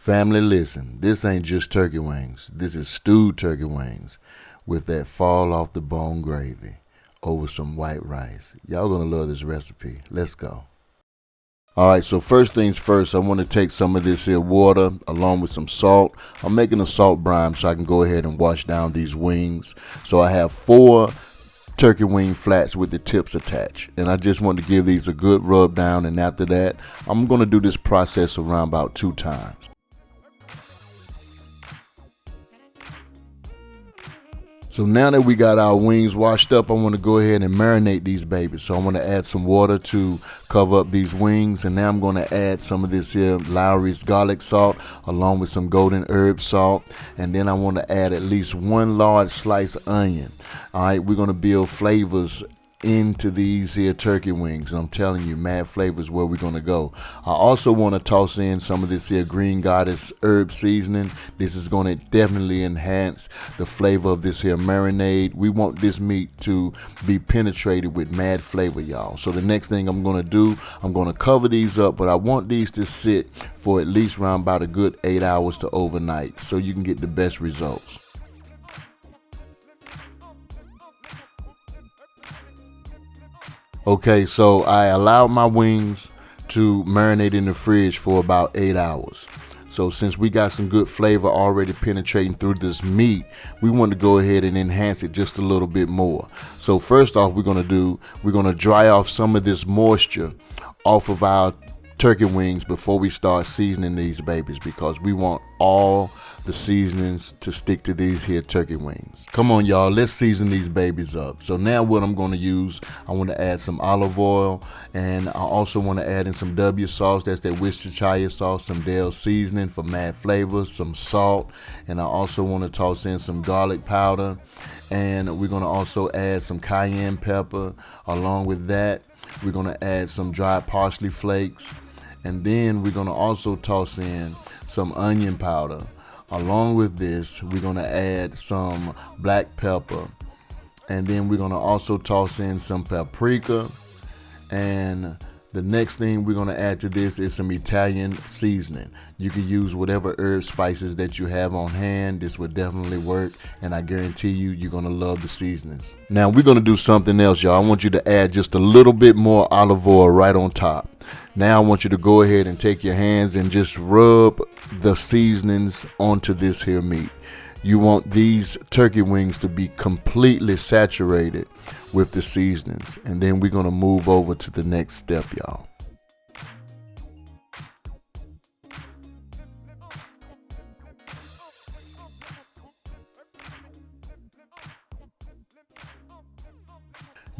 Family, listen, this ain't just turkey wings. This is stewed turkey wings with that fall off the bone gravy over some white rice. Y'all gonna love this recipe. Let's go. All right, so first things first, I want to take some of this here water along with some salt. I'm making a salt brine so I can go ahead and wash down these wings. So I have 4 turkey wing flats with the tips attached, and I just want to give these a good rub down, and after that I'm going to do this process around about 2 times. So now that we got our wings washed up, I want to go ahead and marinate these babies. So I want to add some water to cover up these wings, and now I'm going to add some of this here Lowry's garlic salt along with some golden herb salt, and then I want to add at least 1 large sliced onion. All right, we're going to build flavors into these here turkey wings, and I'm telling you, mad flavors where we're going to go. I also want to toss in some of this here green goddess herb seasoning. This is going to definitely enhance the flavor of this here marinade. We want this meat to be penetrated with mad flavor, y'all. So the next thing I'm going to do, I'm going to cover these up, but I want these to sit for at least around about a good 8 hours to overnight so you can get the best results. Okay, so I allowed my wings to marinate in the fridge for about 8 hours. So since we got some good flavor already penetrating through this meat, we want to go ahead and enhance it just a little bit more. So first off, we're going to dry off some of this moisture off of our turkey wings before we start seasoning these babies, because we want all the seasonings to stick to these here turkey wings. Come on, y'all, let's season these babies up. So now what I'm going to use, I want to add some olive oil, and I also want to add in some W sauce, that's that Worcestershire sauce, some Dale seasoning for mad flavor, some salt, and I also want to toss in some garlic powder, and we're going to also add some cayenne pepper. Along with that, we're going to add some dried parsley flakes, and then we're going to also toss in some onion powder. Along with this, we're going to add some black pepper, and then we're going to also toss in some paprika, and the next thing we're going to add to this is some Italian seasoning. You can use whatever herb spices that you have on hand. This would definitely work, and I guarantee you, you're going to love the seasonings. Now we're going to do something else, y'all. I want you to add just a little bit more olive oil right on top. Now I want you to go ahead and take your hands and just rub the seasonings onto this here meat. You want these turkey wings to be completely saturated with the seasonings, and then we're going to move over to the next step, y'all.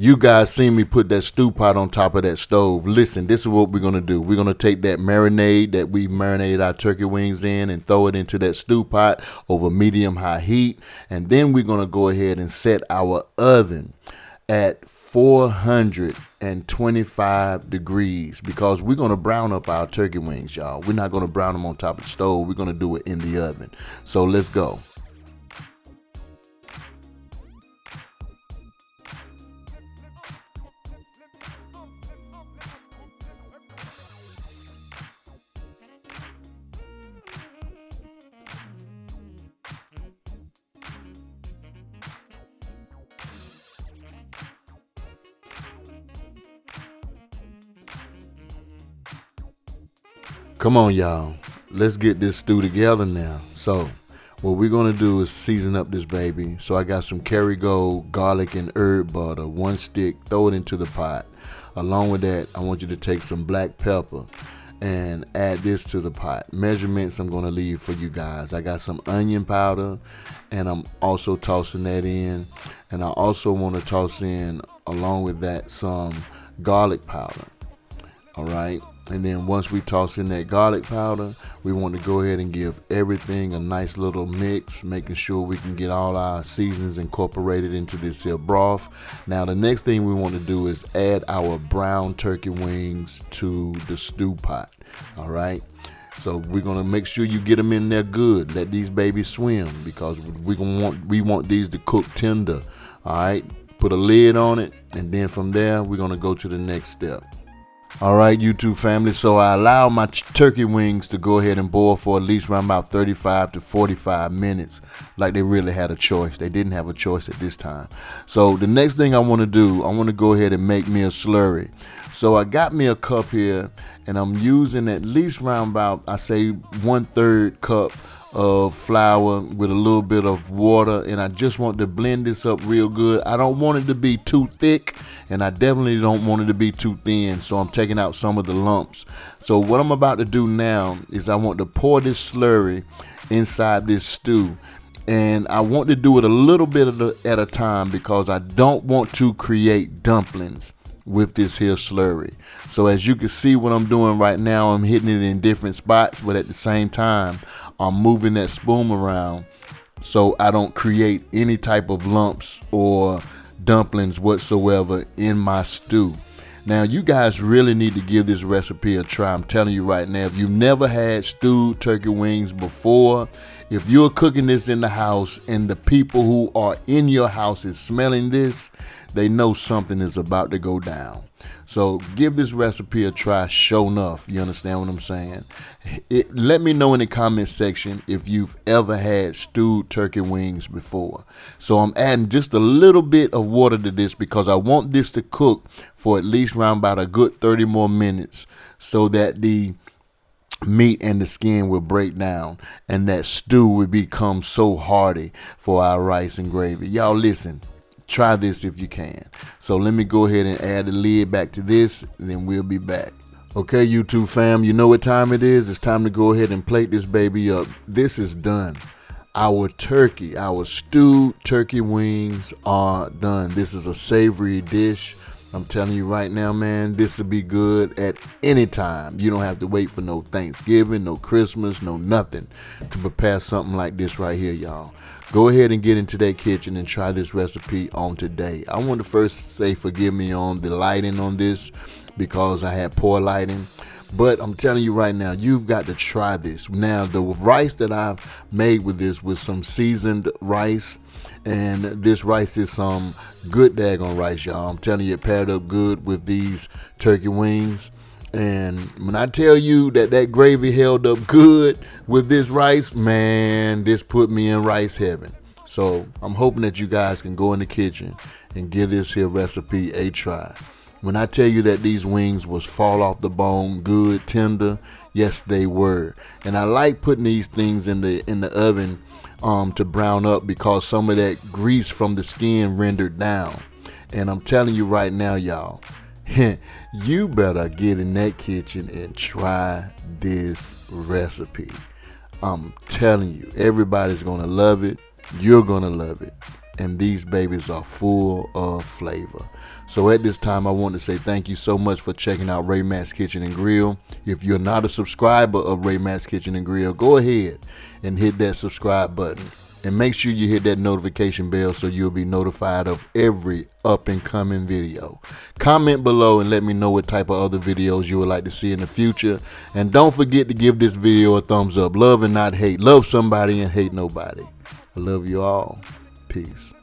You guys seen me put that stew pot on top of that stove. Listen, this is what we're going to do. We're going to take that marinade that we marinated our turkey wings in and throw it into that stew pot over medium-high heat. And then we're going to go ahead and set our oven at 425 degrees, because we're going to brown up our turkey wings, y'all. We're not going to brown them on top of the stove. We're going to do it in the oven. So let's go. Come on, y'all. Let's get this stew together now. So what we're going to do is season up this baby. So I got some Kerrygold garlic and herb butter, 1 stick, throw it into the pot. Along with that, I want you to take some black pepper and add this to the pot. Measurements I'm going to leave for you guys. I got some onion powder, and I'm also tossing that in. And I also want to toss in, along with that, some garlic powder. All right. And then once we toss in that garlic powder, we want to go ahead and give everything a nice little mix, making sure we can get all our seasonings incorporated into this here broth. Now the next thing we want to do is add our brown turkey wings to the stew pot. All right. So we're gonna make sure you get them in there good. Let these babies swim, because we want these to cook tender. All right. Put a lid on it, and then from there we're gonna go to the next step. All right, YouTube family. So I allow my turkey wings to go ahead and boil for at least around about 35 to 45 minutes, like they really had a choice. They didn't have a choice at this time. So the next thing I want to do, I want to go ahead and make me a slurry. So I got me a cup here, and I'm using at least around about, I say 1/3 cup of flour with a little bit of water, and I just want to blend this up real good. I don't want it to be too thick, and I definitely don't want it to be too thin, so I'm taking out some of the lumps. So what I'm about to do now is I want to pour this slurry inside this stew, and I want to do it a little bit at a time because I don't want to create dumplings with this here slurry. So as you can see what I'm doing right now, I'm hitting it in different spots, but at the same time I'm moving that spoon around so I don't create any type of lumps or dumplings whatsoever in my stew. Now you guys really need to give this recipe a try. I'm telling you right now, if you've never had stewed turkey wings before, if you're cooking this in the house and the people who are in your house is smelling this, they know something is about to go down. So give this recipe a try, sure enough. You understand what I'm saying? Let me know in the comment section if you've ever had stewed turkey wings before. So I'm adding just a little bit of water to this because I want this to cook for at least around about a good 30 more minutes so that the meat and the skin will break down and that stew will become so hearty for our rice and gravy. Y'all listen, try this if you can. So let me go ahead and add the lid back to this, and then we'll be back. Okay, YouTube fam, you know what time it is. It's time to go ahead and plate this baby up. This is done. Our turkey, our stewed turkey wings are done. This is a savory dish. I'm telling you right now, man, this will be good at any time. You don't have to wait for no Thanksgiving, no Christmas, no nothing to prepare something like this right here, y'all. Go ahead and get into that kitchen and try this recipe on today. I want to first say forgive me on the lighting on this because I had poor lighting. But I'm telling you right now, you've got to try this. Now, the rice that I've made with this was some seasoned rice. And this rice is some good daggone rice, y'all. I'm telling you, it paired up good with these turkey wings. And when I tell you that that gravy held up good with this rice, man, this put me in rice heaven. So I'm hoping that you guys can go in the kitchen and give this here recipe a try. When I tell you that these wings was fall off the bone, good, tender, yes, they were. And I like putting these things in the oven to brown up because some of that grease from the skin rendered down. And I'm telling you right now, y'all, you better get in that kitchen and try this recipe. I'm telling you, everybody's gonna love it. You're gonna love it. And these babies are full of flavor. So at this time, I want to say thank you so much for checking out Ray Mack's Kitchen and Grill. If you're not a subscriber of Ray Mack's Kitchen and Grill, go ahead and hit that subscribe button. And make sure you hit that notification bell so you'll be notified of every up and coming video. Comment below and let me know what type of other videos you would like to see in the future. And don't forget to give this video a thumbs up. Love and not hate. Love somebody and hate nobody. I love you all. Peace.